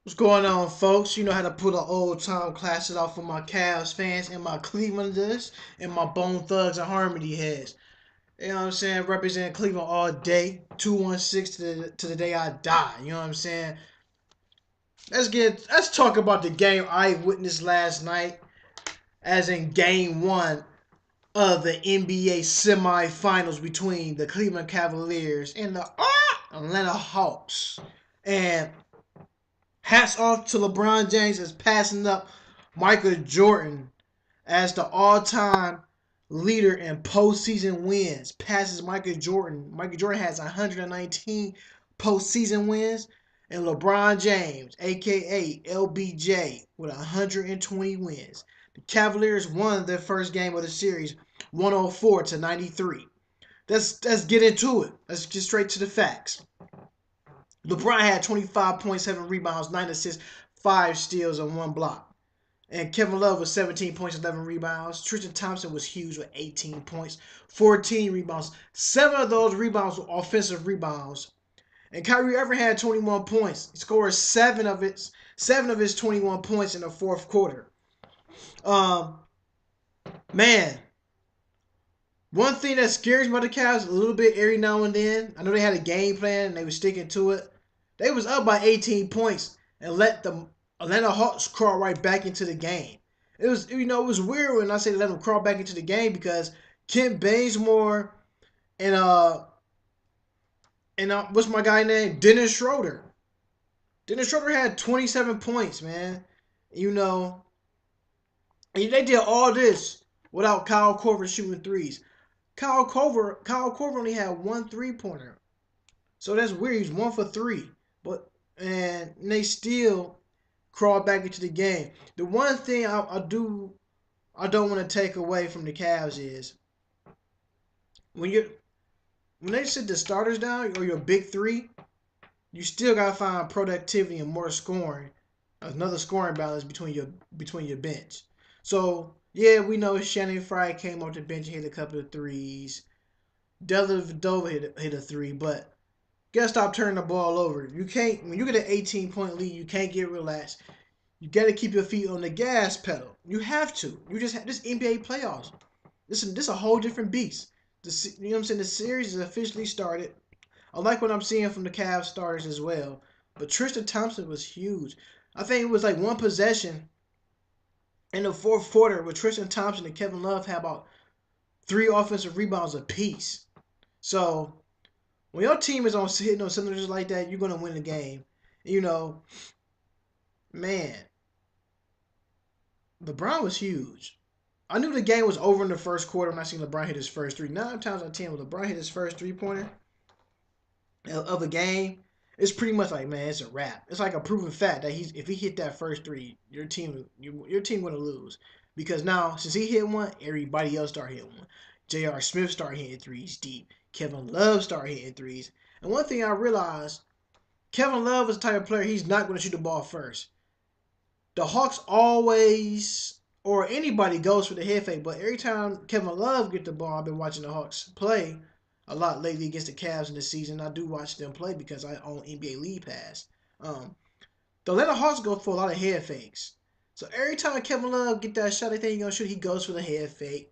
What's going on, folks? You know how to pull the old time classes off for my Cavs fans and my Clevelanders and my Bone Thugs and Harmony heads. You know what I'm saying? Representing Cleveland all day. 216 to the day I die. You know what I'm saying? Let's talk about the game I witnessed last night, as in game one of the NBA semifinals between the Cleveland Cavaliers and the Atlanta Hawks. And hats off to LeBron James as passing up Michael Jordan as the all-time leader in postseason wins. Passes Michael Jordan. Michael Jordan has 119 postseason wins, and LeBron James, aka LBJ, with 120 wins. The Cavaliers won their first game of the series, 104-93. Let's get into it. Let's get straight to the facts. LeBron had 25.7 rebounds, 9 assists, 5 steals, and 1 block. And Kevin Love was 17 points, 11 rebounds. Tristan Thompson was huge with 18 points, 14 rebounds. 7 of those rebounds were offensive rebounds. And Kyrie Irving had 21 points. He scored 7 of his 21 points in the fourth quarter. Man, one thing that scares me about the Cavs a little bit every now and then, I know they had a game plan and they were sticking to it. They was up by 18 points and let the Atlanta Hawks crawl right back into the game. It was weird when I say let them crawl back into the game because Kent Bazemore and what's my guy name? Dennis Schroeder. Dennis Schroeder had 27 points, man. You know, and they did all this without Kyle Korver shooting threes. Kyle Korver only had 1 3-pointer. So that's weird. He's 1 for 3. And they still crawl back into the game. The one thing I don't want to take away from the Cavs is when they sit the starters down or your big three, you still gotta find productivity and more scoring, another scoring balance between your bench. So yeah, we know Shannon Fry came off the bench and hit a couple of threes. Dellavedova hit a 3, but you gotta stop turning the ball over. You can't when you get an 18-point lead. You can't get relaxed. You gotta keep your feet on the gas pedal. You have to. You just have this NBA playoffs. This a whole different beast. You know what I'm saying? The series is officially started. I like what I'm seeing from the Cavs starters as well. But Tristan Thompson was huge. I think it was like one possession in the fourth quarter where Tristan Thompson and Kevin Love had about 3 offensive rebounds apiece. So when your team is hitting on cylinders like that, you're gonna win the game. You know, man, LeBron was huge. I knew the game was over in the first quarter when I seen LeBron hit his first 3. 9 times out of 10, when LeBron hit his first 3-pointer of the game, it's pretty much like, man, it's a wrap. It's like a proven fact that if he hit that first 3, your team gonna lose, because now since he hit one, everybody else start hitting one. J.R. Smith started hitting threes deep. Kevin Love started hitting threes. And one thing I realized, Kevin Love is the type of player he's not going to shoot the ball first. The Hawks always, or anybody goes for the head fake, but every time Kevin Love get the ball, I've been watching the Hawks play a lot lately against the Cavs in the season. I do watch them play because I own NBA League Pass. The Atlanta Hawks go for a lot of head fakes. So every time Kevin Love get that shot, they think he's gonna shoot, he goes for the head fake.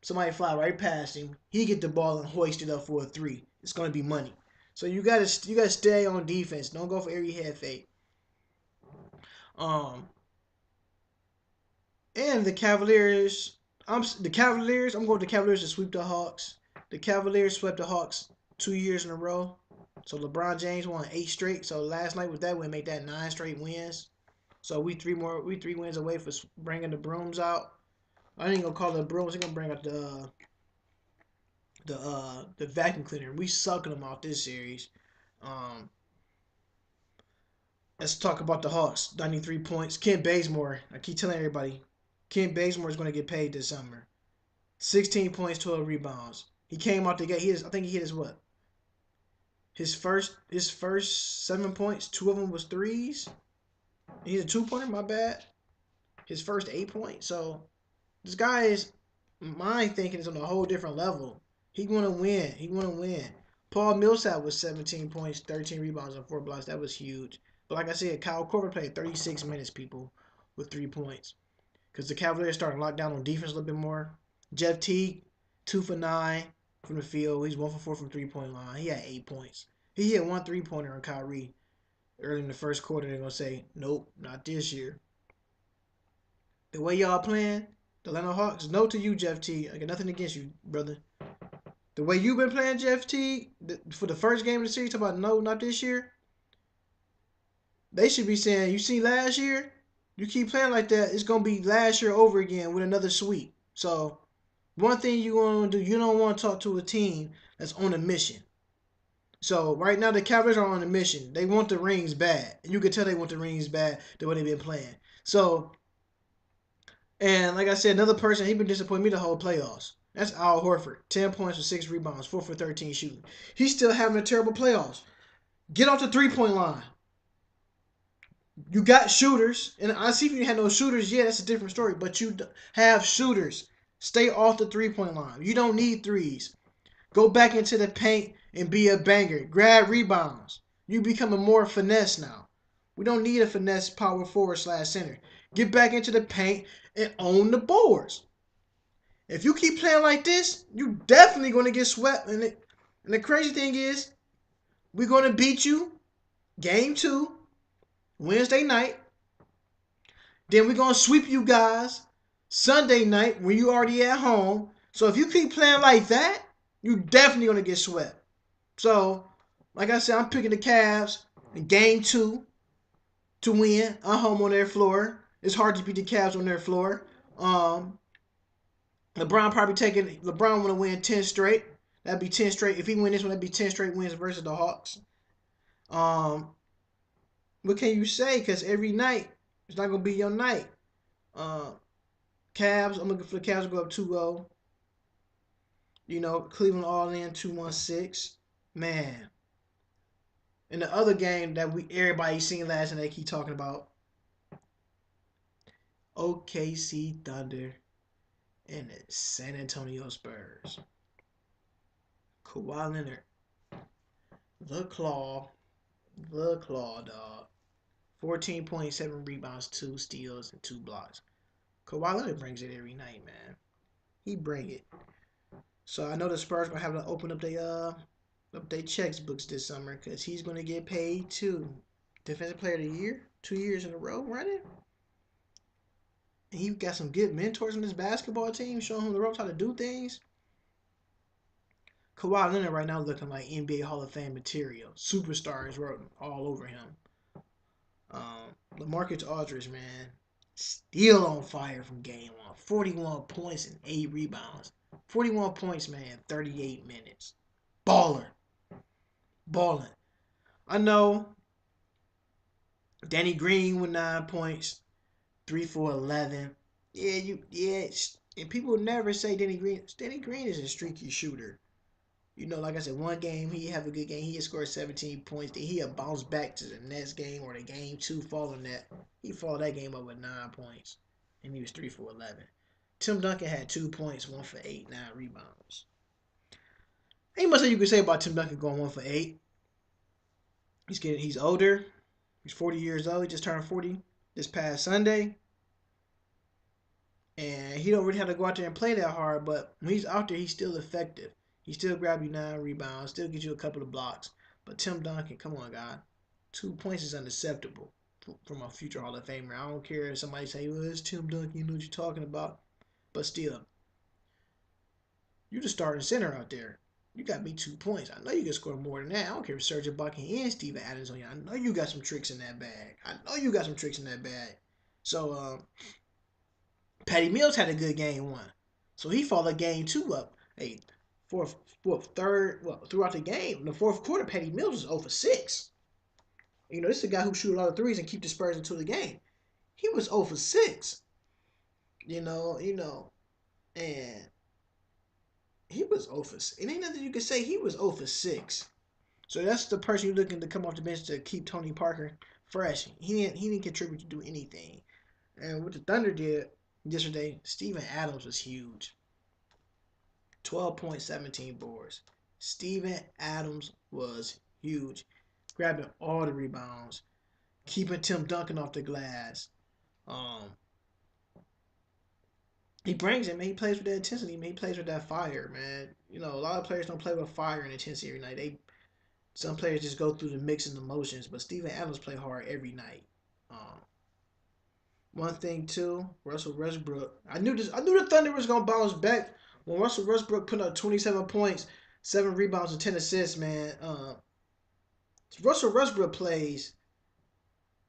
Somebody fly right past him. He get the ball and hoist it up for a 3. It's gonna be money. So you gotta stay on defense. Don't go for every head fake. And the Cavaliers. I'm going the Cavaliers to sweep the Hawks. The Cavaliers swept the Hawks 2 years in a row. So LeBron James won 8 straight. So last night with that win, make that 9 straight wins. So we 3 wins away for bringing the brooms out. I ain't gonna call it brooms. I'm gonna bring out the vacuum cleaner. We sucking them out this series. Let's talk about the Hawks. 93 points. Kent Bazemore. I keep telling everybody, Kent Bazemore is going to get paid this summer. 16 points, 12 rebounds. He came out the gate. I think he hit his what? His first 7 points. 2 of them was threes. He's a 2-pointer. My bad. His first 8 points. So this guy is my thinking is on a whole different level. He want to win. He want to win. Paul Millsap was 17 points, 13 rebounds, and 4 blocks. That was huge. But like I said, Kyle Korver played 36 minutes, people, with 3 points. Because the Cavaliers started to lock down on defense a little bit more. Jeff Teague, 2 for 9 from the field. He's 1 for 4 from 3-point line. He had 8 points. He hit one 3-pointer on Kyrie early in the first quarter. They're going to say, nope, not this year. The way y'all playing, the Atlanta Hawks, no to you, Jeff Teague. I got nothing against you, brother. The way you've been playing, Jeff Teague, for the first game of the series, talk about no, not this year. They should be saying, you see last year, you keep playing like that, it's gonna be last year over again with another sweep. So one thing you're gonna do, you don't want to talk to a team that's on a mission. So right now the Cavaliers are on a mission. They want the rings bad. And you can tell they want the rings bad the way they've been playing. So, and like I said, another person, he been disappointing me the whole playoffs. That's Al Horford. 10 points with 6 rebounds, 4 for 13 shooting. He's still having a terrible playoffs. Get off the 3-point line. You got shooters, and I see if you had no shooters, yeah, that's a different story. But you have shooters. Stay off the 3-point line. You don't need threes. Go back into the paint and be a banger. Grab rebounds. You becoming more finesse now. We don't need a finesse power forward / center. Get back into the paint and own the boards. If you keep playing like this, you definitely going to get swept. And the crazy thing is, we're going to beat you game 2 Wednesday night. Then we're going to sweep you guys Sunday night when you already at home. So if you keep playing like that, you definitely going to get swept. So, like I said, I'm picking the Cavs in game 2 to win. I'm home on their floor. It's hard to beat the Cavs on their floor. LeBron want to win 10 straight. That'd be 10 straight. If he win this one, that'd be 10 straight wins versus the Hawks. What can you say? Because every night, it's not going to be your night. Cavs, I'm looking for the Cavs to go up 2-0. You know, Cleveland all in 2-1-6. Man. And the other game that everybody seen last night, they keep talking about, OKC Thunder and the San Antonio Spurs. Kawhi Leonard, the claw, dog. 14.7 rebounds, 2 steals, and 2 blocks. Kawhi Leonard brings it every night, man. He bring it. So I know the Spurs gonna have to open up their checkbooks this summer because he's gonna get paid too. Defensive Player of the Year, 2 years in a row running. And he got some good mentors on this basketball team, showing him the ropes how to do things. Kawhi Leonard right now looking like NBA Hall of Fame material. Superstars wrote all over him. LaMarcus Aldridge, man, still on fire from game 1. 41 points and 8 rebounds. 41 points, man, 38 minutes. Balling. I know Danny Green with 9 points, 3 for 11. Yeah, and people never say Danny Green. Danny Green is a streaky shooter. You know, like I said, one game he have a good game. He scored 17 points. Then he'll bounce back to the next game or the game 2 following that. He followed that game up with 9 points. And he was 3 for 11. Tim Duncan had 2 points, 1 for 8, 9 rebounds. Ain't much that you can say about Tim Duncan going 1 for 8. He's older. He's 40 years old. He just turned 40 this past Sunday. And he don't really have to go out there and play that hard, but when he's out there, he's still effective. He still grab you 9 rebounds, still get you a couple of blocks. But Tim Duncan, come on, God. 2 points is unacceptable from a future Hall of Famer. I don't care if somebody say, well, it's Tim Duncan, you know what you're talking about. But still, you the starting center out there. You got me 2 points. I know you can score more than that. I don't care if Serge Ibaka and Steven Adams on you. I know you got some tricks in that bag. So, Patty Mills had a good game 1. So he followed game 2 up. Hey, throughout the game, in the fourth quarter, Patty Mills was 0 for 6. You know, this is a guy who shoot a lot of threes and keep the Spurs into the game. He was 0 for 6. You know, and he was 0 for 6. It ain't nothing you can say. He was 0 for 6. So that's the person you're looking to come off the bench to keep Tony Parker fresh. He didn't contribute to do anything. And what the Thunder did yesterday, Steven Adams was huge. 12 points, 17 boards. Steven Adams was huge, grabbing all the rebounds, keeping Tim Duncan off the glass. Um, he brings it, man. He plays with that intensity, man. He plays with that fire, man. You know, a lot of players don't play with fire and intensity every night. Some players just go through the mix and emotions, but Steven Adams play hard every night. Um, One thing too, Russell Westbrook. I knew this. I knew the Thunder was gonna bounce back when Russell Westbrook put up 27 points, 7 rebounds, and 10 assists. Man, Russell Westbrook plays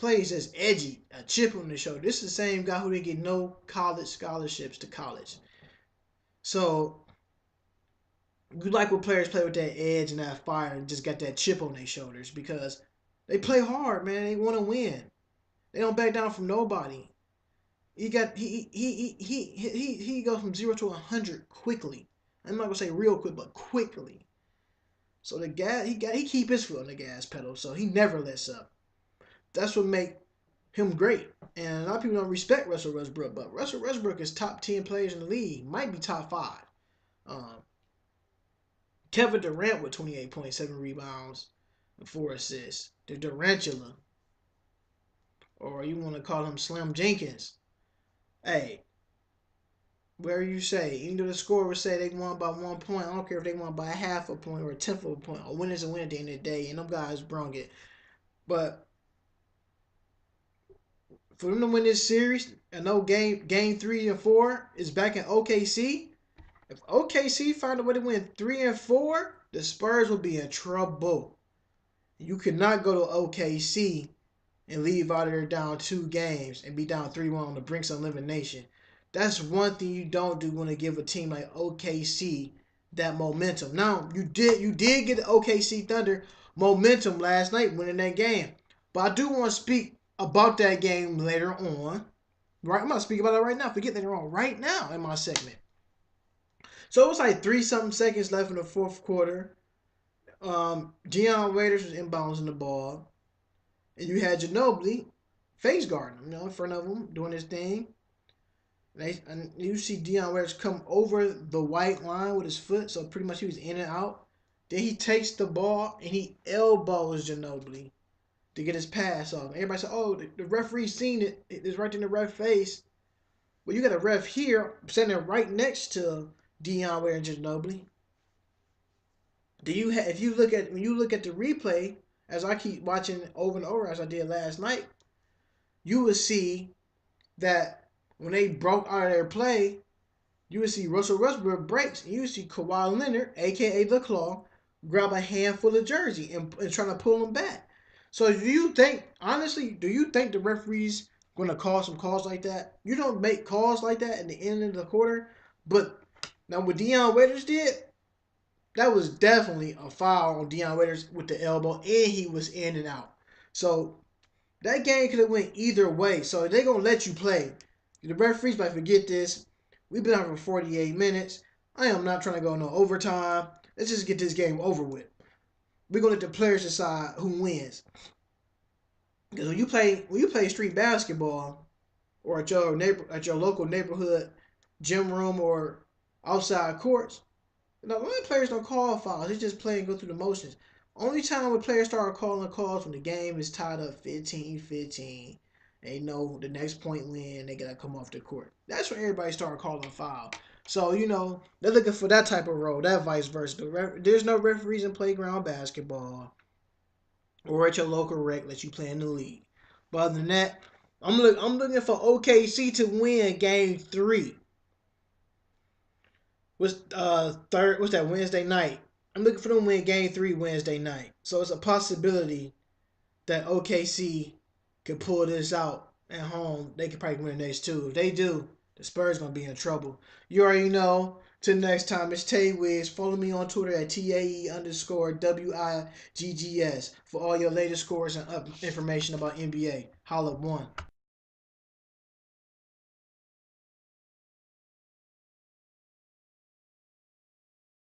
as edgy, a chip on the shoulder. This is the same guy who didn't get no college scholarships to college. So you like when players play with that edge and that fire and just got that chip on their shoulders because they play hard, man. They want to win. They don't back down from nobody. He goes from 0 to 100 quickly. I'm not gonna say real quick, but quickly. So the gas he keep his foot on the gas pedal, so he never lets up. That's what make him great. And a lot of people don't respect Russell Westbrook, but Russell Westbrook is top 10 players in the league, might be top 5. Um, Kevin Durant with 28 points, 7 rebounds, and 4 assists. The Durantula, or you want to call him Slim Jenkins. Hey, where you say, even though the score would say they won by 1 point, I don't care if they won by a half a point or a tenth of a point. A win is a win at the end of the day, and them guys brung it. But for them to win this series, I know game 3 and 4 is back in OKC. If OKC find a way to win 3 and 4, the Spurs will be in trouble. You cannot go to OKC and leave out of there down 2 games and be down 3-1 on the brinks of elimination. That's one thing you don't do when they give a team like OKC that momentum. Now you did get the OKC Thunder momentum last night winning that game, but I do want to speak about that game later on. Right, I'm gonna speak about it right now. Forget later on. Right now in my segment. So it was like 3-something seconds left in the fourth quarter. Deion Waiters was inbounds in the ball, and you had Ginobili face guarding him, in front of him doing his thing. And you see Deion Waiters come over the white line with his foot, so pretty much he was in and out. Then he takes the ball and he elbows Ginobili to get his pass off. Everybody said, "Oh, the referee seen it. It's right in the ref face." Well, you got a ref here standing right next to Deion Waiters and Ginobili. If you look at the replay, as I keep watching over and over as I did last night, you will see that when they broke out of their play, you would see Russell Westbrook breaks, and you would see Kawhi Leonard, aka the Claw, grab a handful of jersey and trying to pull him back. So do you think the referee's going to call some calls like that? You don't make calls like that at the end of the quarter. But now what Deion Waiters did, that was definitely a foul on Deion Waiters with the elbow, and he was in and out. So that game could have went either way. So they're going to let you play. The referees might forget this. We've been out for 48 minutes. I am not trying to go no overtime. Let's just get this game over with. We're going to let the players decide who wins. Because when you play street basketball or at your local neighborhood gym room or outside courts, only players don't call fouls. They just play and go through the motions. Only time when players start calling calls when the game is tied up 15-15. They know the next point win, they gotta come off the court. That's when everybody start calling foul. So, they're looking for that type of role, that vice versa. There's no referees in playground basketball or at your local rec that you play in the league. But other than that, I'm looking for OKC to win game 3. What's that Wednesday night? I'm looking for them to win game 3 Wednesday night. So it's a possibility that OKC could pull this out at home. They could probably win the next 2. If they do, the Spurs gonna be in trouble. You already know. Till next time, it's Tay Wiz. Follow me on Twitter at TAE_WIGGS for all your latest scores and information about NBA. Holla one.